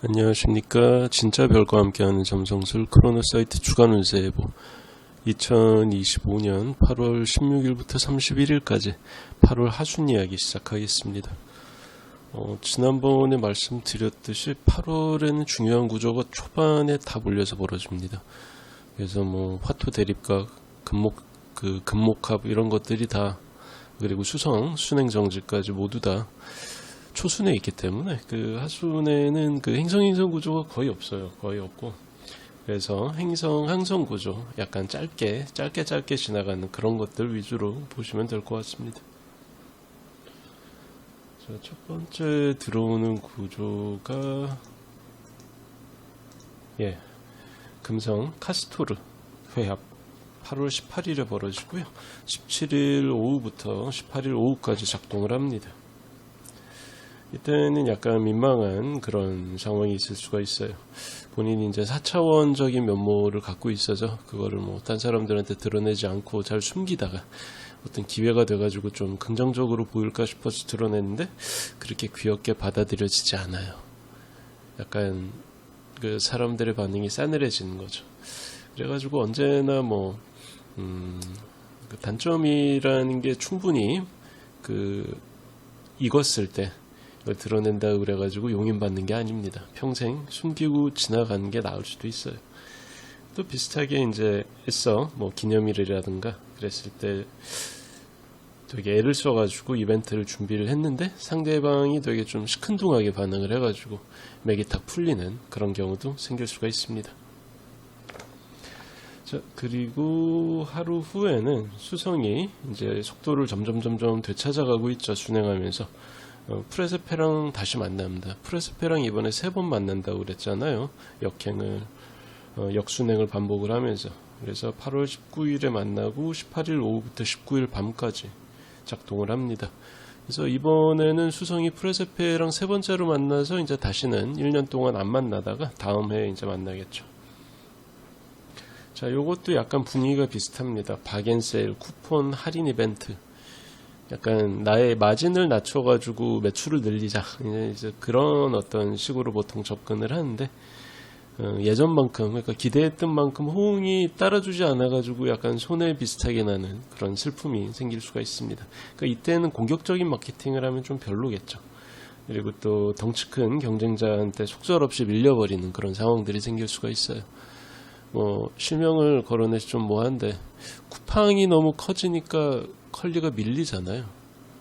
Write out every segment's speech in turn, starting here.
안녕하십니까. 진짜 별과 함께하는 점성술 크로노사이트 주간 운세 예보 2025년 8월 16일부터 31일까지 8월 하순 이야기 시작하겠습니다. 지난번에 말씀드렸듯이 8월에는 중요한 구조가 초반에 다 몰려서 벌어집니다. 그래서 화토 대립각, 금목합 이런 것들이 다, 그리고 수성, 순행정지까지 모두 다 초순에 있기 때문에 그 하순에는 그 행성 구조가 거의 없어요. 거의 없고, 그래서 행성 항성 구조 약간 짧게 지나가는 그런 것들 위주로 보시면 될 것 같습니다. 자, 첫 번째 들어오는 구조가 금성 카스토르 회합 8월 18일에 벌어지고요. 17일 오후부터 18일 오후까지 작동을 합니다. 이때는 약간 민망한 그런 상황이 있을 수가 있어요. 본인이 이제 4차원적인 면모를 갖고 있어서 그거를 딴 사람들한테 드러내지 않고 잘 숨기다가 어떤 기회가 돼가지고 좀 긍정적으로 보일까 싶어서 드러냈는데 그렇게 귀엽게 받아들여지지 않아요. 약간 그 사람들의 반응이 싸늘해지는 거죠. 그래가지고 언제나 그 단점이라는 게 충분히 익었을 때 드러낸다 그래가지고 용인받는 게 아닙니다. 평생 숨기고 지나가는 게 나을 수도 있어요. 또 비슷하게 이제 애써 기념일이라든가 그랬을 때 되게 애를 써가지고 이벤트를 준비를 했는데 상대방이 되게 좀 시큰둥하게 반응을 해가지고 맥이 탁 풀리는 그런 경우도 생길 수가 있습니다. 자, 그리고 하루 후에는 수성이 이제 속도를 점점 되찾아가고 있죠. 순행하면서. 프레세페랑 다시 만납니다. 프레세페랑 이번에 3번 만난다고 그랬잖아요. 역순행을 반복을 하면서. 그래서 8월 19일에 만나고 18일 오후부터 19일 밤까지 작동을 합니다. 그래서 이번에는 수성이 프레세페랑 3번째로 만나서 이제 다시는 1년 동안 안 만나다가 다음 해에 이제 만나겠죠. 자, 요것도 약간 분위기가 비슷합니다. 박앤세일, 쿠폰 할인 이벤트. 약간 나의 마진을 낮춰가지고 매출을 늘리자. 이제 그런 어떤 식으로 보통 접근을 하는데, 예전만큼, 그러니까 기대했던 만큼 호응이 따라주지 않아가지고 약간 손해 비슷하게 나는 그런 슬픔이 생길 수가 있습니다. 그러니까 이때는 공격적인 마케팅을 하면 좀 별로겠죠. 그리고 또 덩치 큰 경쟁자한테 속절없이 밀려버리는 그런 상황들이 생길 수가 있어요. 실명을 거론해서 좀 뭐한데, 쿠팡이 너무 커지니까 컬리가 밀리잖아요.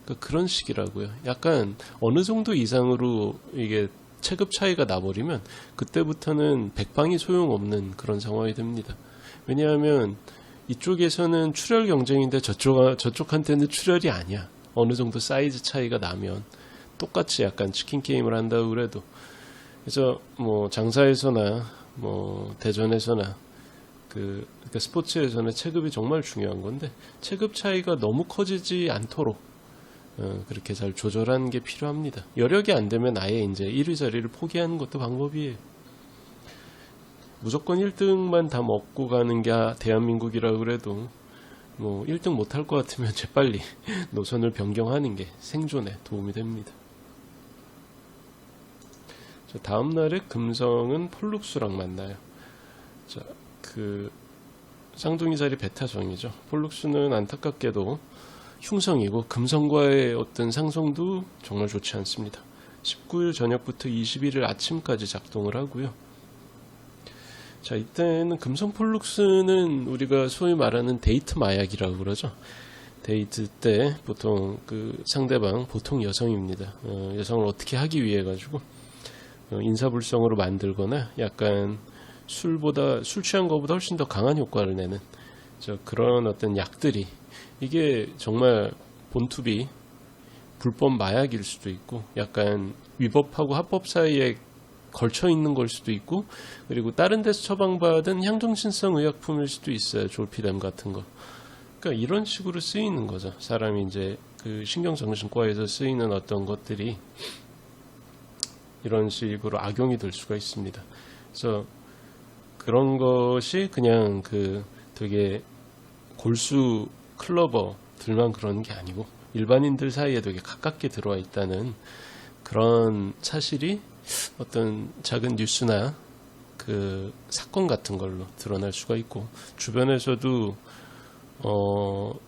그러니까 그런 식이라고요. 약간 어느 정도 이상으로 이게 체급 차이가 나버리면 그때부터는 백방이 소용없는 그런 상황이 됩니다. 왜냐하면 이쪽에서는 출혈 경쟁인데 저쪽한테는 출혈이 아니야. 어느 정도 사이즈 차이가 나면 똑같이 약간 치킨 게임을 한다고 그래도. 그래서 장사에서나 대전에서나 그러니까 스포츠에서는 체급이 정말 중요한 건데 체급 차이가 너무 커지지 않도록 그렇게 잘 조절하는 게 필요합니다. 여력이 안 되면 아예 이제 1위 자리를 포기하는 것도 방법이에요. 무조건 1등만 다 먹고 가는 게 대한민국이라 그래도 1등 못할 것 같으면 재빨리 노선을 변경하는 게 생존에 도움이 됩니다. 자, 다음 날에 금성은 폴룩스랑 만나요. 자, 쌍둥이 자리 베타성이죠. 폴룩스는 안타깝게도 흉성이고 금성과의 어떤 상성도 정말 좋지 않습니다. 19일 저녁부터 21일 아침까지 작동을 하고요. 자, 이때는 금성 폴룩스는 우리가 소위 말하는 데이트 마약이라고 그러죠. 데이트 때 보통 상대방 보통 여성입니다. 여성을 어떻게 하기 위해 가지고 인사불성으로 만들거나 약간 술 취한 것보다 훨씬 더 강한 효과를 내는 그런 어떤 약들이 이게 정말 본투비 불법 마약일 수도 있고 약간 위법하고 합법 사이에 걸쳐 있는 걸 수도 있고 그리고 다른 데서 처방받은 향정신성 의약품일 수도 있어요. 졸피뎀 같은 거. 그러니까 이런 식으로 쓰이는 거죠. 사람이 이제 신경정신과에서 쓰이는 어떤 것들이 이런 식으로 악용이 될 수가 있습니다. 그래서 그런 것이 그냥 되게 골수 클러버들만 그러는 게 아니고 일반인들 사이에 되게 가깝게 들어와 있다는 그런 사실이 어떤 작은 뉴스나 그 사건 같은 걸로 드러날 수가 있고, 주변에서도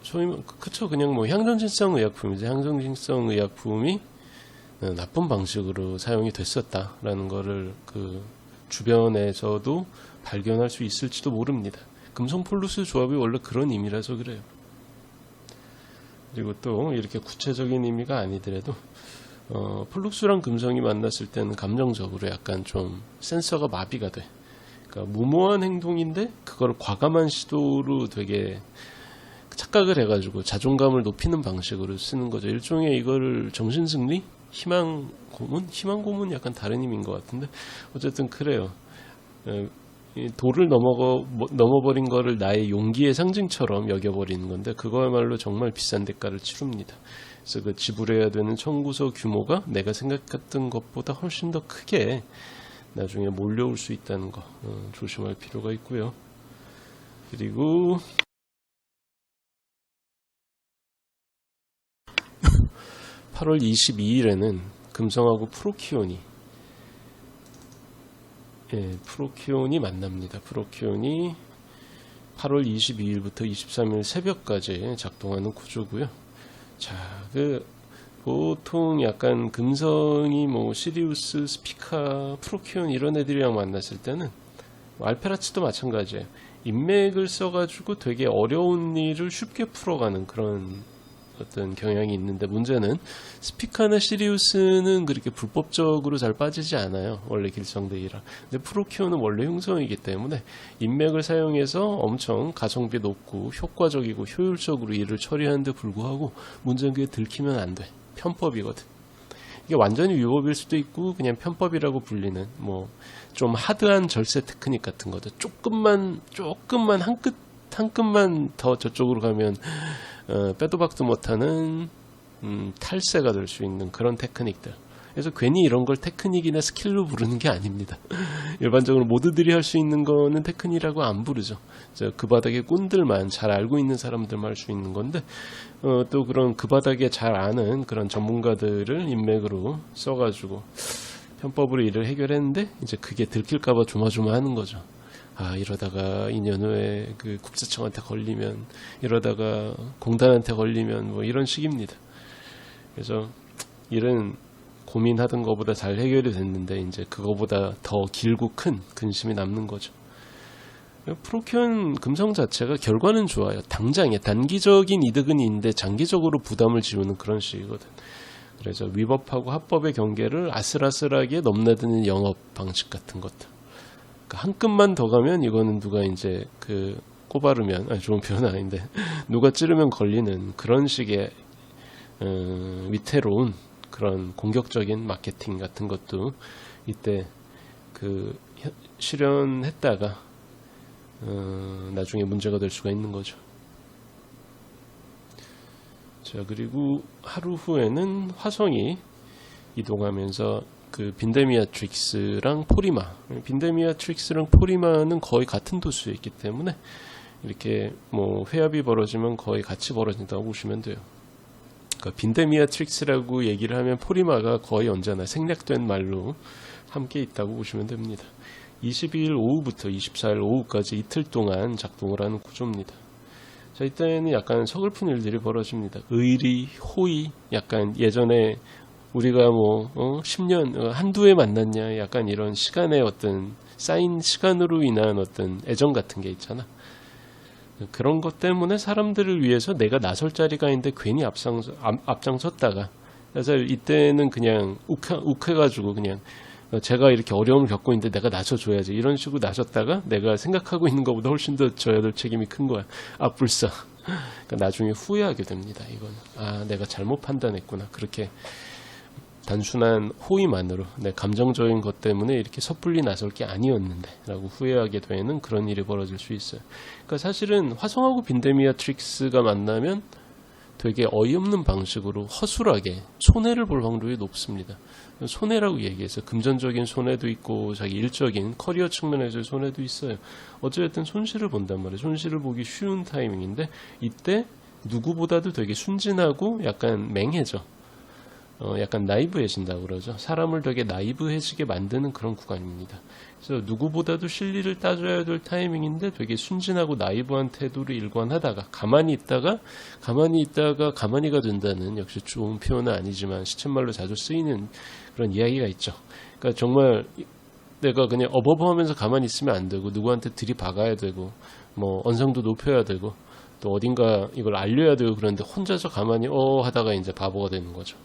소위 그쵸, 그냥 뭐 향정신성 의약품이죠. 향정신성 의약품이 나쁜 방식으로 사용이 됐었다라는 거를 그 주변에서도 발견할 수 있을지도 모릅니다. 금성 폴루스 조합이 원래 그런 의미라서 그래요. 그리고 또 이렇게 구체적인 의미가 아니더라도 폴룩스랑 금성이 만났을 때는 감정적으로 약간 좀 센서가 마비가 돼. 그러니까 무모한 행동인데 그걸 과감한 시도로 되게 착각을 해가지고 자존감을 높이는 방식으로 쓰는 거죠. 일종의 이거를 정신승리? 희망 고문? 희망 고문 약간 다른 의미인 것 같은데 어쨌든 그래요. 이 도를 넘어버린 거를 나의 용기의 상징처럼 여겨버리는 건데 그거야말로 정말 비싼 대가를 치릅니다. 그래서 그 지불해야 되는 청구서 규모가 내가 생각했던 것보다 훨씬 더 크게 나중에 몰려올 수 있다는 거 조심할 필요가 있고요. 그리고 8월 22일에는 금성하고 프로키온이 만납니다. 프로키온이 8월 22일부터 23일 새벽까지 작동하는 구조고요. 자, 보통 약간 금성이 뭐 시리우스, 스피카, 프로키온 이런 애들이랑 만났을 때는 알페라치도 마찬가지예요. 인맥을 써가지고 되게 어려운 일을 쉽게 풀어가는 그런 어떤 경향이 있는데, 문제는 스피카나 시리우스는 그렇게 불법적으로 잘 빠지지 않아요. 원래 길성대이라. 근데 프로키오는 원래 흉성이기 때문에 인맥을 사용해서 엄청 가성비 높고 효과적이고 효율적으로 일을 처리하는데 불구하고 문제는 그게 들키면 안 돼. 편법이거든. 이게 완전히 위법일 수도 있고 그냥 편법이라고 불리는 뭐 좀 하드한 절세 테크닉 같은 거죠. 조금만 한 끗만 더 저쪽으로 가면 빼도 박도 못하는 탈세가 될 수 있는 그런 테크닉들. 그래서 괜히 이런 걸 테크닉이나 스킬로 부르는 게 아닙니다. 일반적으로 모두들이 할 수 있는 거는 테크닉이라고 안 부르죠. 그 바닥의 꾼들만, 잘 알고 있는 사람들만 할 수 있는 건데 또 그런 그 바닥에 잘 아는 그런 전문가들을 인맥으로 써가지고 편법으로 일을 해결했는데 이제 그게 들킬까봐 조마조마하는 거죠. 아, 이러다가 2년 후에 그 국세청한테 걸리면, 이러다가 공단한테 걸리면 뭐 이런 식입니다. 그래서 일은 고민하던 것보다 잘 해결이 됐는데 이제 그거보다 더 길고 큰 근심이 남는 거죠. 프로키온 금성 자체가 결과는 좋아요. 당장에 단기적인 이득은 있는데 장기적으로 부담을 지우는 그런 식이거든. 그래서 위법하고 합법의 경계를 아슬아슬하게 넘나드는 영업 방식 같은 것들. 한 끗만 더 가면 이거는 누가 이제 그 꼬바르면, 좋은 표현 아닌데 누가 찌르면 걸리는 그런 식의 위태로운 그런 공격적인 마케팅 같은 것도 이때 그 실현했다가 나중에 문제가 될 수가 있는 거죠. 자, 그리고 하루 후에는 화성이 이동하면서 그 빈데미아트릭스랑 포리마는 거의 같은 도수에 있기 때문에 이렇게 뭐 회합이 벌어지면 거의 같이 벌어진다고 보시면 돼요. 그러니까 빈데미아트릭스라고 얘기를 하면 포리마가 거의 언제나 생략된 말로 함께 있다고 보시면 됩니다. 22일 오후부터 24일 오후까지 이틀 동안 작동을 하는 구조입니다. 자, 이때는 약간 서글픈 일들이 벌어집니다. 의리, 호의, 약간 예전에 우리가 뭐 10년 한두 해 만났냐, 약간 이런 시간의 어떤 쌓인 시간으로 인한 어떤 애정 같은 게 있잖아. 그런 것 때문에 사람들을 위해서 내가 나설 자리가 있는데 괜히 앞장섰다가, 그래서 이때는 그냥 욱해가지고 그냥 제가 이렇게 어려움을 겪고 있는데 내가 나서줘야지, 이런 식으로 나섰다가 내가 생각하고 있는 것보다 훨씬 더 져야 될 책임이 큰 거야. 아, 불사. 그러니까 나중에 후회하게 됩니다. 이거는 내가 잘못 판단했구나. 그렇게 단순한 호의만으로 내 감정적인 것 때문에 이렇게 섣불리 나설 게 아니었는데 라고 후회하게 되는 그런 일이 벌어질 수 있어요. 그러니까 사실은 화성하고 빈데미아트릭스가 만나면 되게 어이없는 방식으로 허술하게 손해를 볼 확률이 높습니다. 손해라고 얘기해서 금전적인 손해도 있고 자기 일적인 커리어 측면에서의 손해도 있어요. 어쨌든 손실을 본단 말이에요. 손실을 보기 쉬운 타이밍인데 이때 누구보다도 되게 순진하고 약간 맹해져. 약간 나이브해진다고 그러죠. 사람을 되게 나이브해지게 만드는 그런 구간입니다. 그래서 누구보다도 실리를 따져야 될 타이밍인데 되게 순진하고 나이브한 태도를 일관하다가 가만히가 된다는, 역시 좋은 표현은 아니지만 시쳇말로 자주 쓰이는 그런 이야기가 있죠. 그러니까 정말 내가 그냥 어버버하면서 가만히 있으면 안 되고 누구한테 들이박아야 되고 뭐 언성도 높여야 되고 또 어딘가 이걸 알려야 되고, 그런데 혼자서 가만히 하다가 이제 바보가 되는 거죠.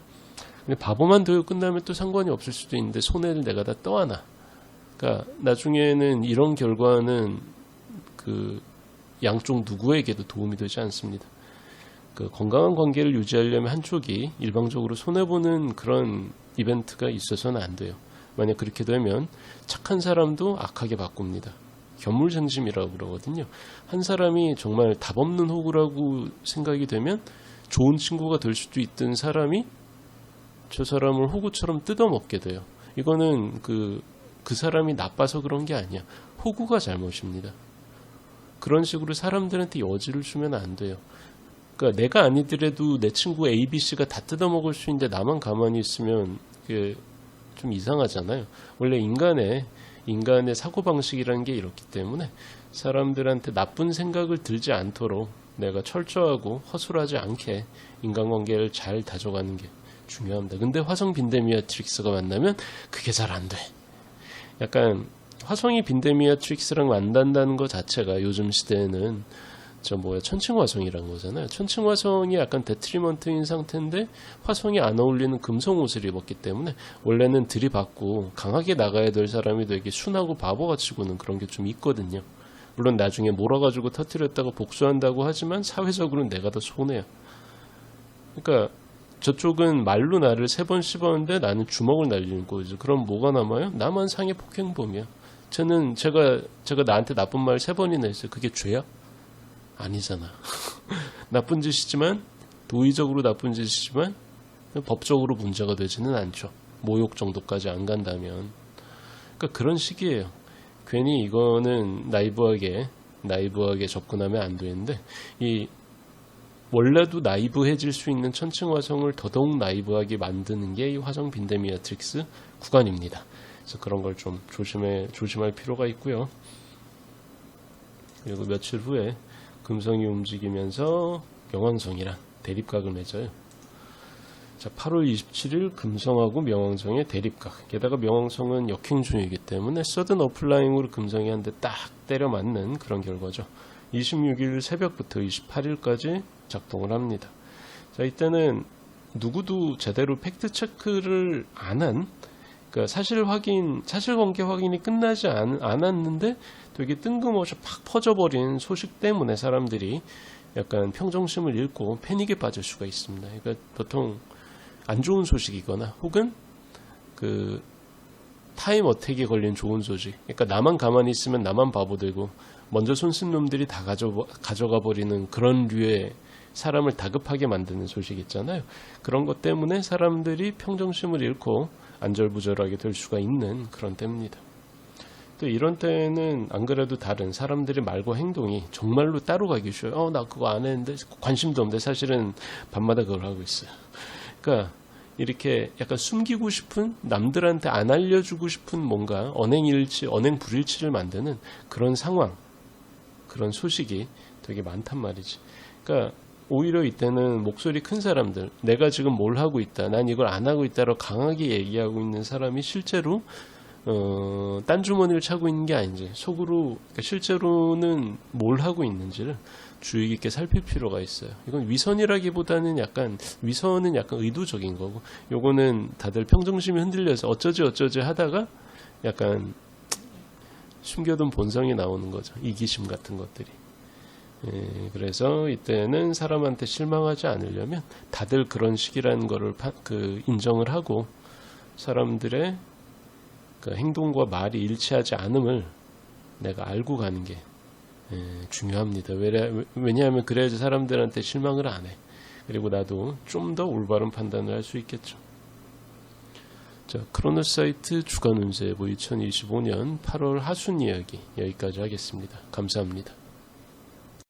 근데 바보만 되고 끝나면 또 상관이 없을 수도 있는데 손해를 내가 다 떠안아. 그러니까 나중에는 이런 결과는 그 양쪽 누구에게도 도움이 되지 않습니다. 그 건강한 관계를 유지하려면 한쪽이 일방적으로 손해보는 그런 이벤트가 있어서는 안 돼요. 만약 그렇게 되면 착한 사람도 악하게 바꿉니다. 견물생심이라고 그러거든요. 한 사람이 정말 답없는 호구라고 생각이 되면 좋은 친구가 될 수도 있던 사람이 저 사람을 호구처럼 뜯어먹게 돼요. 이거는 그 사람이 나빠서 그런 게 아니야. 호구가 잘못입니다. 그런 식으로 사람들한테 여지를 주면 안 돼요. 그러니까 내가 아니더라도 내 친구 A, B, C가 다 뜯어먹을 수 있는데 나만 가만히 있으면 그게 좀 이상하잖아요. 원래 인간의 사고방식이라는 게 이렇기 때문에 사람들한테 나쁜 생각을 들지 않도록 내가 철저하고 허술하지 않게 인간관계를 잘 다져가는 게 중요합니다. 근데 화성 빈대미아트릭스가 만나면 그게 잘 안 돼. 약간 화성이 빈대미아트릭스랑 만난다는 것 자체가 요즘 시대에는 천칭화성이라는 거잖아요. 천칭화성이 약간 데트리먼트인 상태인데 화성이 안 어울리는 금성 옷을 입었기 때문에 원래는 들이받고 강하게 나가야 될 사람이 되게 순하고 바보같이 구는 그런 게 좀 있거든요. 물론 나중에 몰아가지고 터뜨렸다가 복수한다고 하지만 사회적으로는 내가 더 손해야. 그러니까 저쪽은 말로 나를 3번 씹었는데 나는 주먹을 날리는 거죠. 그럼 뭐가 남아요? 나만 상해 폭행범이야. 제가 나한테 나쁜 말 3번이나 했어요. 그게 죄야? 아니잖아. 나쁜 짓이지만, 도의적으로 나쁜 짓이지만 법적으로 문제가 되지는 않죠. 모욕 정도까지 안 간다면. 그러니까 그런 식이에요. 괜히 이거는 나이브하게 접근하면 안 되는데, 원래도 나이브해질 수 있는 천칭화성을 더더욱 나이브하게 만드는 게 이 화성 빈대미아트릭스 구간입니다. 그래서 그런 걸 좀 조심할 필요가 있고요. 그리고 며칠 후에 금성이 움직이면서 명왕성이랑 대립각을 맺어요. 자, 8월 27일 금성하고 명왕성의 대립각. 게다가 명왕성은 역행중이기 때문에 서든 어플라잉으로 금성이 한 대 딱 때려 맞는 그런 결과죠. 26일 새벽부터 28일까지 작동을 합니다. 자, 이때는 누구도 제대로 팩트 체크를 안 한, 그러니까 사실관계 확인이 끝나지 않았는데 되게 뜬금없이 팍 퍼져버린 소식 때문에 사람들이 약간 평정심을 잃고 패닉에 빠질 수가 있습니다. 그러니까 보통 안 좋은 소식이거나 혹은 그 타임 어택에 걸린 좋은 소식, 그러니까 나만 가만히 있으면 나만 바보 되고 먼저 손 쓴 놈들이 다 가져가 버리는 그런 류의 사람을 다급하게 만드는 소식 있잖아요. 그런 것 때문에 사람들이 평정심을 잃고 안절부절하게 될 수가 있는 그런 때입니다. 또 이런 때는 안 그래도 다른 사람들의 말과 행동이 정말로 따로 가기 쉬워요. 나 그거 안 했는데, 관심도 없는데 사실은 밤마다 그걸 하고 있어요. 그러니까 이렇게 약간 숨기고 싶은, 남들한테 안 알려주고 싶은 뭔가 언행불일치를 만드는 그런 상황, 그런 소식이 되게 많단 말이지. 그러니까 오히려 이때는 목소리 큰 사람들, 내가 지금 뭘 하고 있다, 난 이걸 안 하고 있다라고 강하게 얘기하고 있는 사람이 실제로 딴 주머니를 차고 있는 게 아닌지, 속으로 그러니까 실제로는 뭘 하고 있는지를 주의 깊게 살필 필요가 있어요. 이건 위선이라기보다는 위선은 약간 의도적인 거고, 요거는 다들 평정심이 흔들려서 어쩌지 하다가 약간 숨겨둔 본성이 나오는 거죠. 이기심 같은 것들이. 그래서 이때는 사람한테 실망하지 않으려면 다들 그런 식이라는 거를 인정을 하고 사람들의 그 행동과 말이 일치하지 않음을 내가 알고 가는 게 중요합니다. 왜냐하면 그래야지 사람들한테 실망을 안 해. 그리고 나도 좀 더 올바른 판단을 할 수 있겠죠. 자, 크로노사이트 주간 운세보 2025년 8월 하순 이야기 여기까지 하겠습니다. 감사합니다.